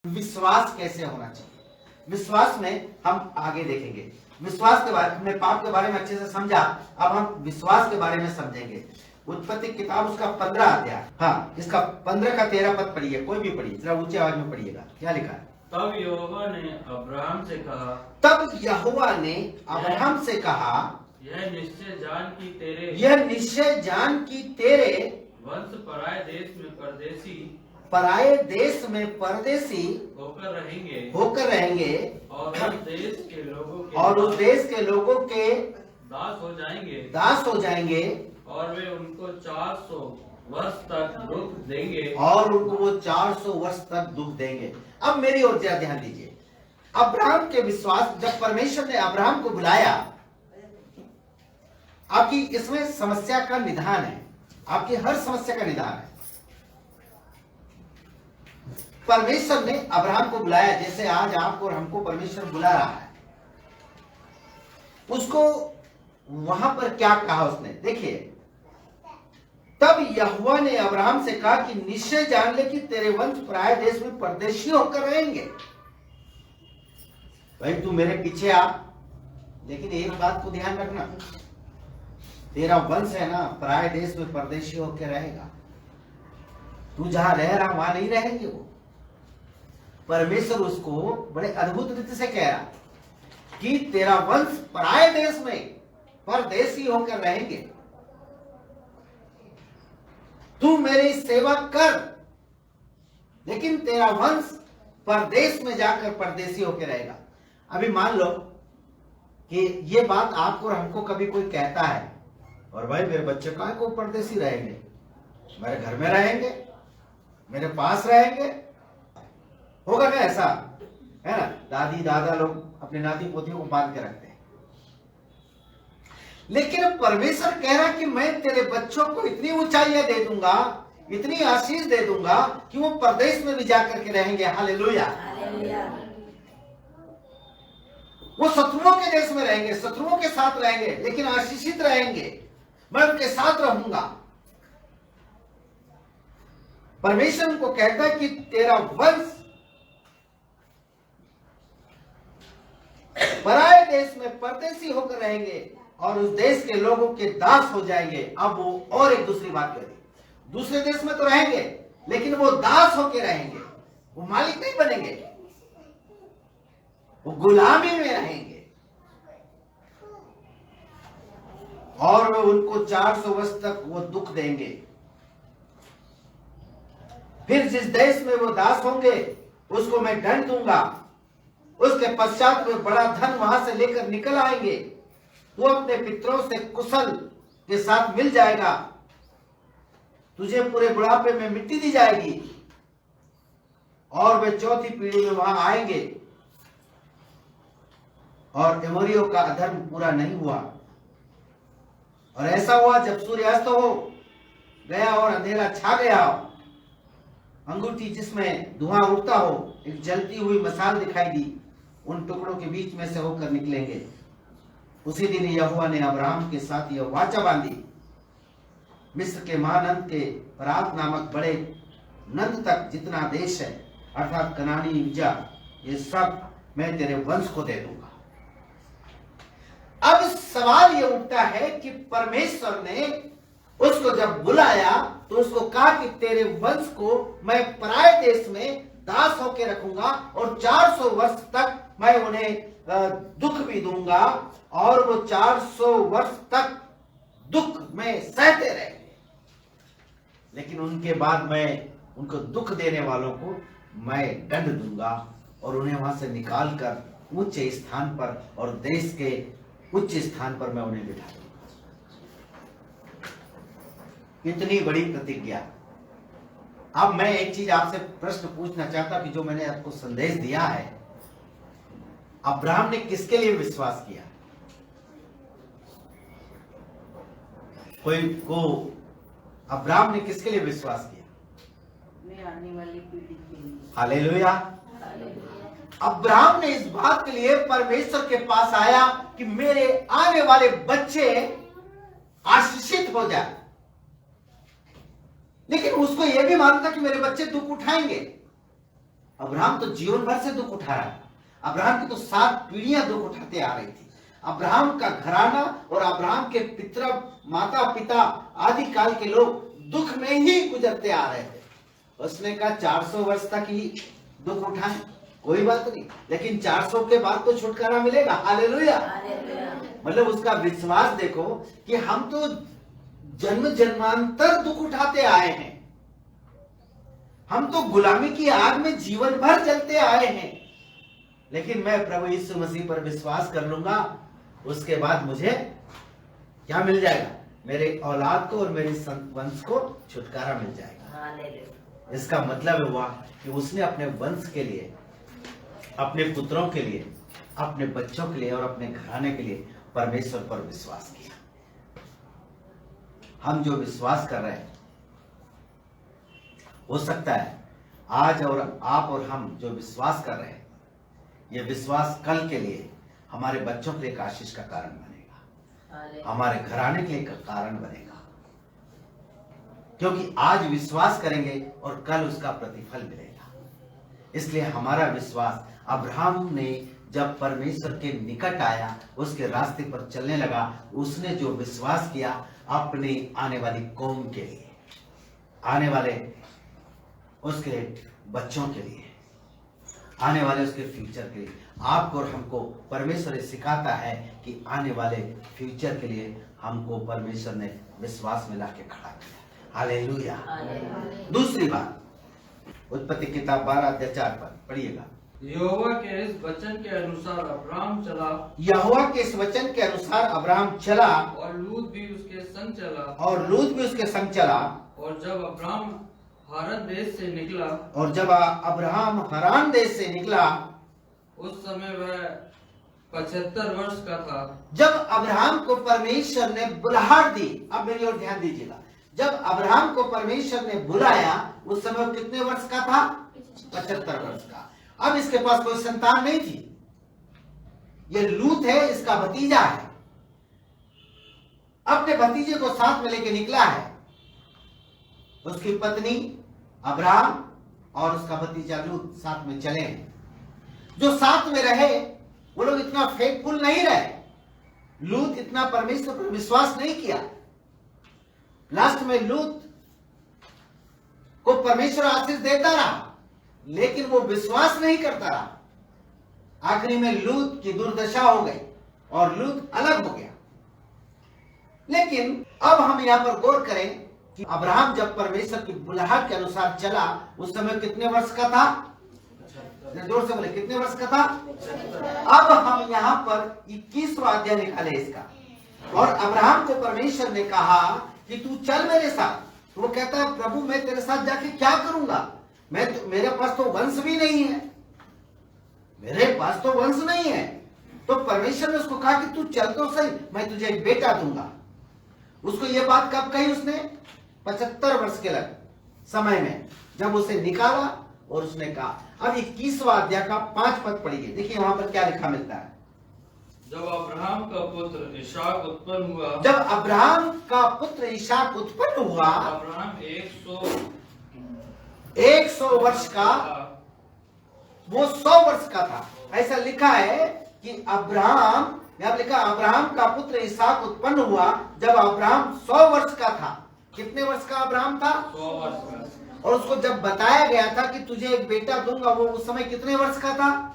विश्वास कैसे होना चाहिए। विश्वास में हम आगे देखेंगे। विश्वास के बारे में, पाप के बारे में अच्छे से समझा, अब हम विश्वास के बारे में समझेंगे। उत्पत्ति किताब उसका 15 अध्याय, हाँ इसका 15 का 13 पद पढ़िए, कोई भी पढ़िए, जरा ऊंची आवाज में पढ़िएगा। क्या लिखा है? तब यहोवा ने अब्राहम से कहा, तब यहोवा ने अब्राहम से कहा, यह निश्चय जान की तेरे वंश पराये देश में परदेसी होकर रहेंगे और उस देश के लोगों के दास हो जाएंगे और वे उनको 400 वर्ष तक दुख देंगे। अब मेरी ओर जरा ध्यान दीजिए। अब्राहम के विश्वास, जब परमेश्वर ने अब्राहम को बुलाया, आपकी इसमें समस्या का निदान है, आपकी हर समस्या का निदान है। परमेश्वर ने अब्राहम को बुलाया, जैसे आज आपको और हमको परमेश्वर बुला रहा है। उसको वहां पर क्या कहा उसने, देखिए, तब यहोवा ने अब्राहम से कहा कि निश्चय जान ले कि तेरे वंश पराये देश में परदेशी होकर रहेंगे। भाई तू मेरे पीछे आ, लेकिन एक बात को ध्यान रखना, तेरा वंश है ना पराये देश में परदेशी होकर रहेगा। तू जहां रह रहा वहां नहीं रहेंगे वो। परमेश्वर उसको बड़े अद्भुत रीति से कह रहा कि तेरा वंश पराये देश में परदेशी होकर रहेंगे। तू मेरी सेवा कर, लेकिन तेरा वंश परदेश में जाकर परदेशी होकर रहेगा। अभी मान लो कि ये बात आपको और हमको कभी कोई कहता है, और भाई मेरे बच्चे काहे को परदेशी रहेंगे, मेरे घर में रहेंगे, मेरे पास रहेंगे, होगा ना ऐसा, है ना। दादी दादा लोग अपने नाती पोतियों को बांध के रखते हैं। लेकिन परमेश्वर कह रहा कि मैं तेरे बच्चों को इतनी ऊंचाइयां दे दूंगा, इतनी आशीष दे दूंगा कि वो परदेश में भी जाकर के रहेंगे। हालेलुया। वो शत्रुओं के देश में रहेंगे, शत्रुओं के साथ रहेंगे, लेकिन आशीषित रहेंगे। मैं उनके साथ रहूंगा। परमेश्वर उनको कहता है कि तेरा वंश पराये देश में परदेशी होकर रहेंगे और उस देश के लोगों के दास हो जाएंगे। अब वो और एक दूसरी बात करी, दूसरे देश में तो रहेंगे लेकिन वो दास होकर रहेंगे, वो मालिक नहीं बनेंगे, वो गुलामी में रहेंगे। और वे उनको 400 वर्ष तक वो दुख देंगे। फिर जिस देश में वो दास होंगे उसको मैं दंड दूंगा। उसके पश्चात में बड़ा धन वहां से लेकर निकल आएंगे। वो अपने पितरों से कुशल के साथ मिल जाएगा। तुझे पूरे बुढ़ापे में मिट्टी दी जाएगी और वे चौथी पीढ़ी में वहां आएंगे। और एमोरियों का अधर्म पूरा नहीं हुआ। और ऐसा हुआ जब सूर्यास्त हो गया और अंधेरा छा गया, अंगूठी जिसमें धुआं उठता हो, एक जलती हुई मसाल दिखाई दी, उन टुकड़ों के बीच में से होकर निकलेंगे। उसी दिन यहोवा ने अब्राहम के साथ यह वाचा बांधी, मिस्र के महानंद के परात नामक बड़े नंद तक जितना देश है, अर्थात कनानी, इब्जा, ये सब मैं तेरे वंश को दे दूंगा। अब सवाल ये उठता है कि परमेश्वर ने उसको जब बुलाया तो उसको कहा कि तेरे वंश को मैं पराये देश में दास होके रखूंगा और 400 वर्ष तक मैं उन्हें दुख भी दूंगा और वो 400 वर्ष तक दुख में सहते रहेंगे। लेकिन उनके बाद मैं उनको दुख देने वालों को मैं दंड दूंगा और उन्हें वहां से निकाल कर उच्च स्थान पर और देश के उच्च स्थान पर मैं उन्हें बिठा दूंगा। इतनी बड़ी प्रतिज्ञा। अब मैं एक चीज आपसे प्रश्न पूछना चाहता कि जो मैंने आपको संदेश दिया है, अब्राहम ने किसके लिए विश्वास किया? कोई को अब्राहम ने किसके लिए विश्वास किया? आने वाली पीढ़ी के लिए। हालेलुया। अब्राहम ने इस बात के लिए परमेश्वर के पास आया कि मेरे आने वाले बच्चे आशीषित हो जाए। लेकिन उसको यह भी मालूम था कि मेरे बच्चे दुख उठाएंगे। अब्राहम तो जीवन भर से दुख उठा रहा है। अब्राहम की तो 7 पीढ़ियां दुख उठाते आ रही थी। अब्राहम का घराना और अब्राहम के पिता माता पिता आदि काल के लोग दुख में ही गुजरते आ रहे थे। उसने कहा 400 वर्ष तक ही दुख उठाए, कोई बात नहीं, लेकिन 400 के बाद तो छुटकारा मिलेगा। हालेलुया। मतलब उसका विश्वास देखो कि हम तो जन्म जन्मांतर दुख उठाते आए हैं, हम तो गुलामी की आग में जीवन भर जलते आए हैं, लेकिन मैं प्रभु यीशु मसीह पर विश्वास कर लूंगा, उसके बाद मुझे क्या मिल जाएगा? मेरे औलाद को और मेरे वंश को छुटकारा मिल जाएगा। इसका मतलब हुआ कि उसने अपने वंश के लिए, अपने पुत्रों के लिए, अपने बच्चों के लिए और अपने घराने के लिए परमेश्वर पर विश्वास किया। हम जो विश्वास कर रहे हैं, हो सकता है आज और आप और हम जो विश्वास कर रहे हैं, ये विश्वास कल के लिए हमारे बच्चों के लिए एक आशीष का कारण बनेगा, हमारे घराने के लिए एक कारण बनेगा, क्योंकि आज विश्वास करेंगे और कल उसका प्रतिफल मिलेगा। इसलिए हमारा विश्वास, अब्राहम ने जब परमेश्वर के निकट आया, उसके रास्ते पर चलने लगा, उसने जो विश्वास किया अपनी आने वाली कौम के लिए, आने वाले उसके बच्चों के लिए, आने वाले उसके फ्यूचर के लिए। आपको और हमको परमेश्वर सिखाता है कि आने वाले फ्यूचर के लिए हमको परमेश्वर ने विश्वास में लाके खड़ा किया। हालेलुया। दूसरी बात, उत्पत्ति किताब 12:4 पढ़िएगा। यहोवा के इस वचन के अनुसार अब्राहम चला, यहोवा के इस वचन के अनुसार अब्राहम चला, और लूत भी उसके संग चला, और लूत भी उसके संग चला। और जब अब्राहम हारान देश से निकला, और जब अब्राहम हारान देश से निकला, उस समय वह 75 वर्ष का था। जब अब्राहम को परमेश्वर ने बुलाहट दी, अब मेरी ओर ध्यान दीजिएगा, जब अब्राहम को परमेश्वर ने बुलाया उस समय वो कितने वर्ष का था? 75 वर्ष का। अब इसके पास कोई संतान नहीं थी। ये लूत है, इसका भतीजा है, अपने भतीजे को साथ में लेके निकला है। उसकी पत्नी अब्राहम और उसका भतीजा लूत साथ में चले। जो साथ में रहे वो लोग इतना फेथफुल नहीं रहे, लूत इतना परमेश्वर पर विश्वास नहीं किया। लास्ट में लूत को परमेश्वर आशीष देता रहा, लेकिन वो विश्वास नहीं करता रहा। आखिरी में लूत की दुर्दशा हो गई और लूत अलग हो गया। लेकिन अब हम यहां पर गौर करें कि अब्राहम जब परमेश्वर की बुलाहट के अनुसार चला, उस समय कितने वर्ष का था? जोर से बोले, कितने वर्ष का था? अब हम यहाँ पर 21वां अध्याय निकाले इसका। और अब्राहम को परमेश्वर ने कहा कि तू चल मेरे साथ। तो वो कहता है, प्रभु मैं तेरे साथ जाके क्या करूंगा? मेरे पास तो वंश भी नहीं है, मेरे पास तो वंश नहीं है। तो परमेश्वर ने उसको कहा कि तू चल तो सही, मैं तुझे एक बेटा दूंगा। उसको ये बात कब कही उसने? 75 वर्ष के समय में जब उसे निकाला और उसने कहा। अब 21वां अध्याय का 5 पद पढ़िए, देखिए वहां पर क्या लिखा मिलता है। जब अब्राहम का पुत्र इसहाक उत्पन्न हुआ, जब अब्राहम का पुत्र इसहाक उत्पन्न हुआ, अब्राहम 100 वर्ष का, वो 100 वर्ष का था। ऐसा लिखा है कि अब्राहम, यहां लिखा अब्राहम का पुत्र इसहाक उत्पन्न हुआ जब अब्राहम 100 वर्ष का था। कितने वर्ष का अब्राहम था? 100 वर्ष का। और उसको जब बताया गया था कि तुझे एक बेटा दूंगा, वो उस समय कितने वर्ष का था?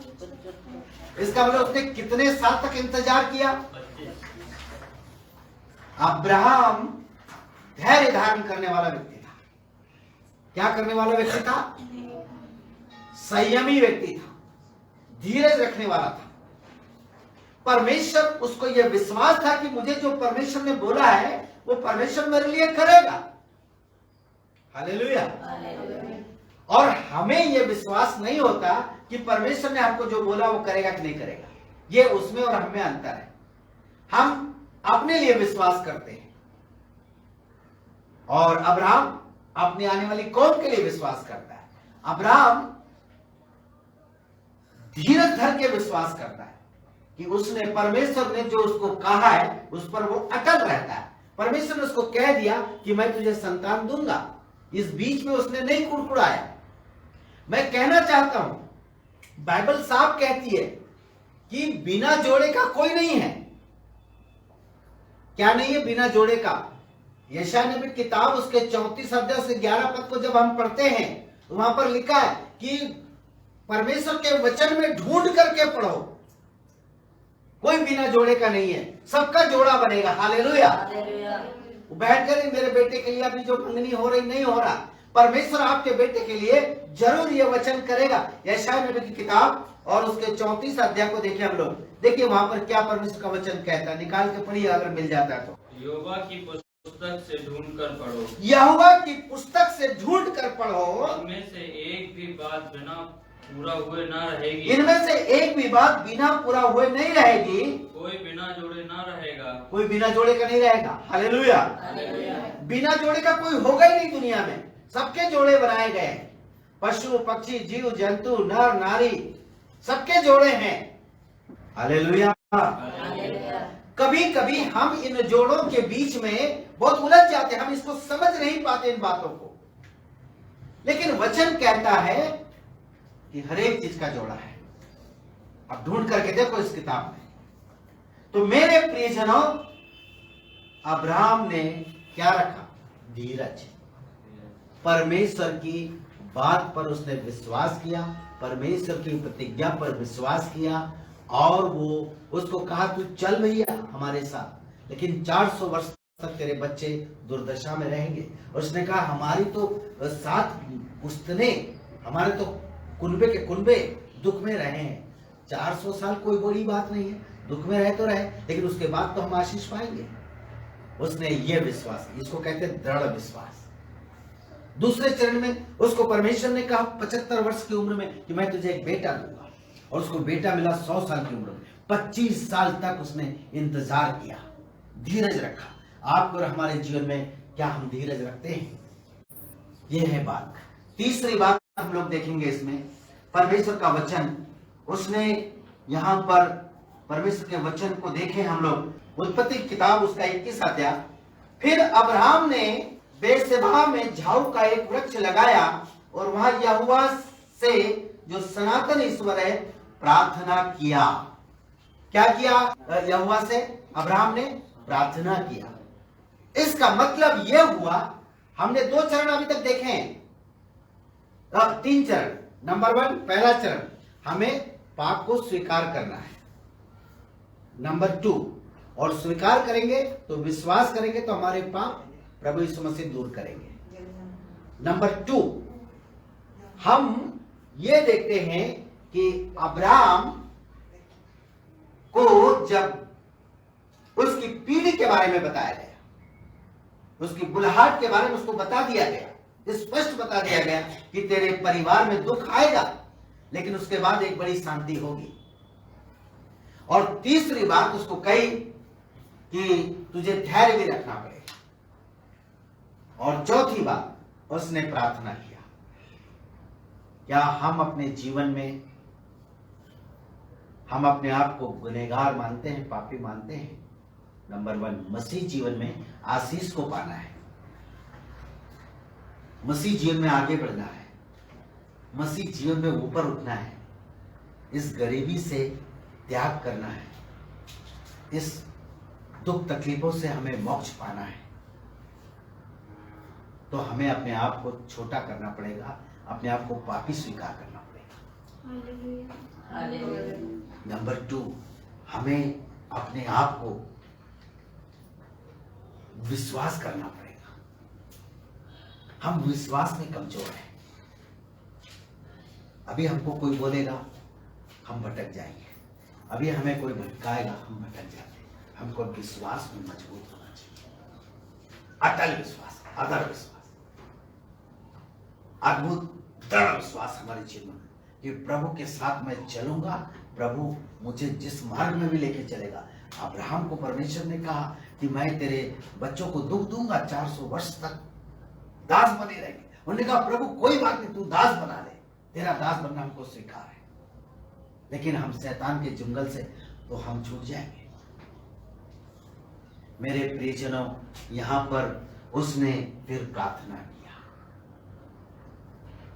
इसका मतलब उसने कितने साल तक इंतजार किया? अब्राहम धैर्य धारण करने वाला व्यक्ति था। क्या करने वाला व्यक्ति था? संयमी व्यक्ति था, धीरज रखने वाला था। परमेश्वर, उसको यह विश्वास था कि मुझे जो परमेश्वर ने बोला है वो परमेश्वर मेरे लिए करेगा। हालेलुया। और हमें यह विश्वास नहीं होता कि परमेश्वर ने हमको जो बोला वो करेगा कि नहीं करेगा। ये उसमें और हमें अंतर है। हम अपने लिए विश्वास करते हैं और अब्राहम अपने आने वाली कौम के लिए विश्वास करता है। अब्राहम धीरज धर के विश्वास करता है कि उसने, परमेश्वर ने जो उसको कहा है उस पर वो अटल रहता है। परमेश्वर ने उसको कह दिया कि मैं तुझे संतान दूंगा, इस बीच में उसने नहीं कुड़कुड़ाया। मैं कहना चाहता हूं, बाइबल साफ कहती है कि बिना जोड़े का कोई नहीं है। क्या नहीं है? बिना जोड़े का। यशायाह नबी किताब उसके 34 अध्याय से 11 पद को जब हम पढ़ते हैं तो वहां पर लिखा है कि परमेश्वर के वचन में ढूंढ करके पढ़ो। कोई बिना जोड़े का नहीं है, सबका जोड़ा बनेगा। हालेलुया। वो बैठ कर मेरे बेटे के लिए अभी जो मंगनी हो रही नहीं हो रहा, परमेश्वर आपके बेटे के लिए जरूर ये वचन करेगा। यशायाह नबी की किताब और उसके 34 अध्याय को देखिए हम लोग। देखिए वहां पर क्या परमेश्वर का वचन कहता है, निकाल के पढ़िए अगर मिल जाता है तो। यहोवा की पुस्तक से ढूंढ कर पढ़ो, यहोवा की पुस्तक से ढूंढ कर पढ़ो, इनमें से एक भी बात बिना पूरा हुए ना रहेगी। इनमें से एक भी बात बिना पूरा हुए नहीं रहेगी। कोई बिना जोड़े ना रहेगा, कोई बिना जोड़े का नहीं रहेगा। हालेलुया। बिना जोड़े का कोई होगा ही नहीं दुनिया में, सबके जोड़े बनाए गए। पशु पक्षी जीव जंतु नर नारी सबके जोड़े हैं। हालेलुया। कभी कभी हम इन जोड़ों के बीच में बहुत उलझ जाते हैं, हम इसको समझ नहीं पाते इन बातों को। लेकिन वचन कहता है कि हर एक चीज का जोड़ा है। अब ढूंढ करके देखो इस किताब में। तो मेरे प्रियजनों, अब्राहम ने क्या रखा? धीरज। परमेश्वर की बात पर उसने विश्वास किया, परमेश्वर की प्रतिज्ञा पर विश्वास किया और वो उसको कहा तू चल भैया हमारे साथ, लेकिन 400 वर्ष तक तेरे बच्चे दुर्दशा में रहेंगे। और उसने कहा हमारी तो 7 पुश्तने, हमारे तो कुनबे के कुनबे दुख में रहे हैं। 400 साल कोई बड़ी बात नहीं है, दुख में रहे तो रहे, लेकिन उसके बाद तो हम आशीष पाएंगे। उसने ये विश्वास, इसको कहते हैं दृढ़ विश्वास। दूसरे चरण में उसको परमेश्वर ने कहा 75 वर्ष की उम्र में कि मैं तुझे एक बेटा दूंगा, और उसको बेटा मिला 100 साल की उम्र में। 25 साल तक उसने इंतजार किया, धीरज रखा। आपको और हमारे जीवन में क्या हम धीरज रखते हैं? यह है बात। तीसरी बात हम लोग देखेंगे इसमें, परमेश्वर का वचन। उसने यहां पर परमेश्वर के वचन को देखें हम लोग। उत्पत्ति किताब उसका 21 अध्याय। फिर अब्राहम ने बेर्शेबा में झाऊ का एक वृक्ष लगाया और वहां यहोवा से जो सनातन ईश्वर है प्रार्थना किया। क्या किया? यहोवा से अब्राहम ने प्रार्थना किया। इसका मतलब यह हुआ, हमने 2 चरण अभी तक देखे हैं, 3 चरण। नंबर 1, पहला चरण हमें पाप को स्वीकार करना है। नंबर 2, और स्वीकार करेंगे तो विश्वास करेंगे तो हमारे पाप प्रभु यीशु मसीह दूर करेंगे। नंबर 2, हम ये देखते हैं कि अब्राहम को जब उसकी पीढ़ी के बारे में बताया गया, उसकी बुलाहट के बारे में उसको बता दिया गया, स्पष्ट बता दिया गया कि तेरे परिवार में दुख आएगा लेकिन उसके बाद एक बड़ी शांति होगी। और तीसरी बात उसको कही कि तुझे धैर्य भी रखना पड़ेगा। और चौथी बात उसने प्रार्थना किया। क्या हम अपने जीवन में हम अपने आप को गुनहगार मानते हैं, पापी मानते हैं? नंबर 1, मसीह जीवन में आशीष को पाना है, मसीह जीवन में आगे बढ़ना है, मसीह जीवन में ऊपर उठना है, इस गरीबी से त्याग करना है, इस दुख तकलीफों से हमें मोक्ष पाना है, तो हमें अपने आप को छोटा करना पड़ेगा, अपने आप को पापी स्वीकार करना पड़ेगा। नंबर 2, हमें अपने आप को विश्वास करना पड़ेगा। हम विश्वास में कमजोर हैं। अभी हमको कोई बोलेगा हम भटक जाएंगे, अभी हमें कोई भटकाएगा हम भटक जाते हैं। हमको विश्वास में मजबूत होना चाहिए, अटल विश्वास, अदर विश्वास, अद्भुत दृढ़ विश्वास हमारे जीवन में कि प्रभु के साथ मैं चलूंगा, प्रभु मुझे जिस मार्ग में भी लेके चलेगा। अब्राहम को परमेश्वर ने कहा कि मैं तेरे बच्चों को दुख दूंगा, 400 वर्ष तक दास बने रहेंगे। उन्होंने कहा प्रभु कोई बात नहीं, तू दास बना ले, तेरा दास बनना हमको स्वीकार है। लेकिन हम शैतान के जंगल से तो हम छूट जाएंगे। मेरे प्रियजनों, यहां पर उसने फिर प्रार्थना किया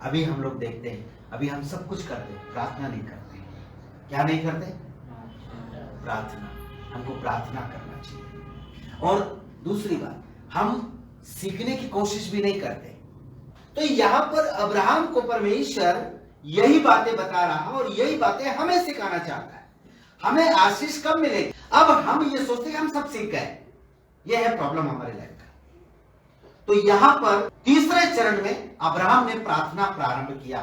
अभी हम लोग देखते हैं, अभी हम सब कुछ करते हैं, प्रार्थना नहीं करते। क्या नहीं करते? प्रार्थना। हमको प्रार्थना करना चाहिए। और दूसरी बात, हम सीखने की कोशिश भी नहीं करते। तो यहां पर अब्राहम को परमेश्वर यही बातें बता रहा और यही बातें हमें सिखाना चाहता है। हमें आशीष कब मिलेगी? अब हम ये सोचते हैं हम सब सीख गए। यह है प्रॉब्लम हमारे लाइफ का। तो यहां पर तीसरे चरण में अब्राहम ने प्रार्थना प्रारंभ किया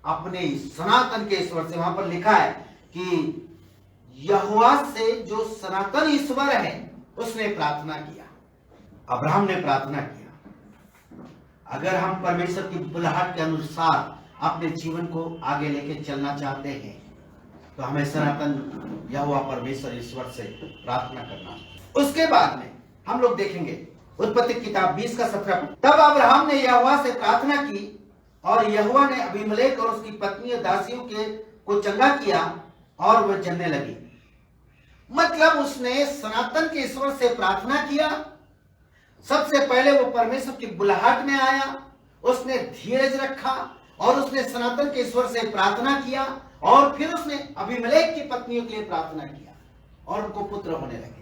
अपने सनातन के ईश्वर से। वहां पर लिखा है कि यहोवा से, जो सनातन ईश्वर है, उसने प्रार्थना किया। अब्राहम ने प्रार्थना किया। अगर हम परमेश्वर की बुलाहट के अनुसार अपने जीवन को आगे लेके चलना चाहते हैं तो हमें सनातन यहोवा परमेश्वर ईश्वर से प्रार्थना करना। उसके बाद में हम लोग देखेंगे उत्पत्ति किताब 20 का 17। तब अब्राहम ने यहोवा से प्रार्थना की और यहोवा ने अबीमेलेक और उसकी पत्नी और दासियों को चंगा किया और वह जलने लगी। मतलब उसने सनातन के ईश्वर से प्रार्थना किया। सबसे पहले वो परमेश्वर की बुलाहट में आया, उसने धीरज रखा और उसने सनातन के ईश्वर से प्रार्थना किया और फिर उसने अबीमेलेक की पत्नियों के लिए प्रार्थना किया और उनको पुत्र होने लगे।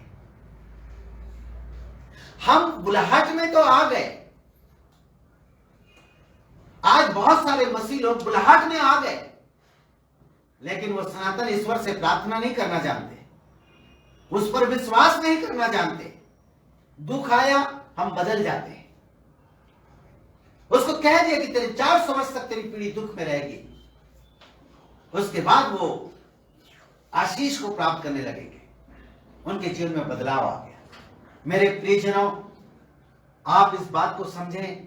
हम बुलाहट में तो आ गए। आज बहुत सारे मसीह लोग बुलाहट में आ गए, लेकिन वो सनातन ईश्वर से प्रार्थना नहीं करना जानते, उस पर विश्वास नहीं करना जानते। दुख आया, हम बदल जाते हैं। उसको कह दिया कि तेरे 400 वर्ष तक तेरी पीढ़ी दुख में रहेगी, उसके बाद वो आशीष को प्राप्त करने लगेंगे। उनके जीवन में बदलाव आ गया। मेरे प्रियजनों, आप इस बात को समझें